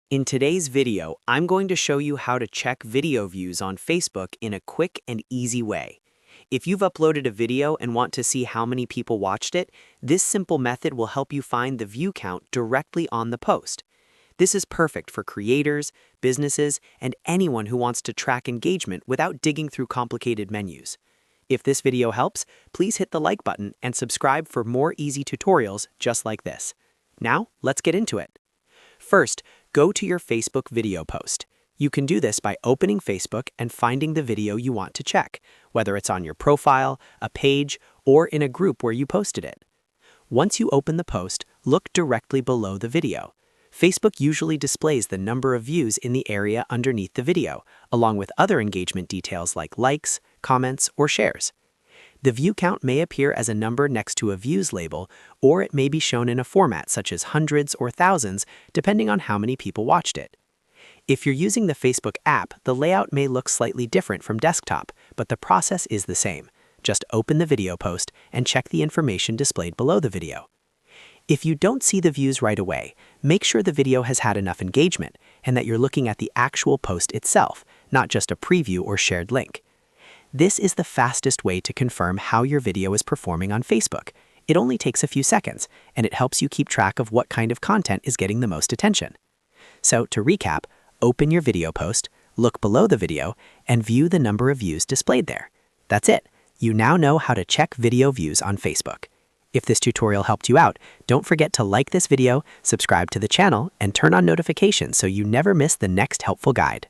In today's video, I'm going to show you how to check video views on Facebook in a quick and easy way. If you've uploaded a video and want to see how many people watched it, this simple method will help you find the view count directly on the post. This is perfect for creators, businesses, and anyone who wants to track engagement without digging through complicated menus. If this video helps, please hit the like button and subscribe for more easy tutorials just like this. Now, let's get into it. First, go to your Facebook video post. You can do this by opening Facebook and finding the video you want to check, whether it's on your profile, a page, or in a group where you posted it. Once you open the post, look directly below the video. Facebook usually displays the number of views in the area underneath the video, along with other engagement details like likes, comments, or shares. The view count may appear as a number next to a views label, or it may be shown in a format such as hundreds or thousands, depending on how many people watched it. If you're using the Facebook app, the layout may look slightly different from desktop, but the process is the same. Just open the video post and check the information displayed below the video. If you don't see the views right away, make sure the video has had enough engagement and that you're looking at the actual post itself, not just a preview or shared link. This is the fastest way to confirm how your video is performing on Facebook. It only takes a few seconds, and it helps you keep track of what kind of content is getting the most attention. So, to recap, open your video post, look below the video, and view the number of views displayed there. That's it. You now know how to check video views on Facebook. If this tutorial helped you out, don't forget to like this video, subscribe to the channel, and turn on notifications so you never miss the next helpful guide.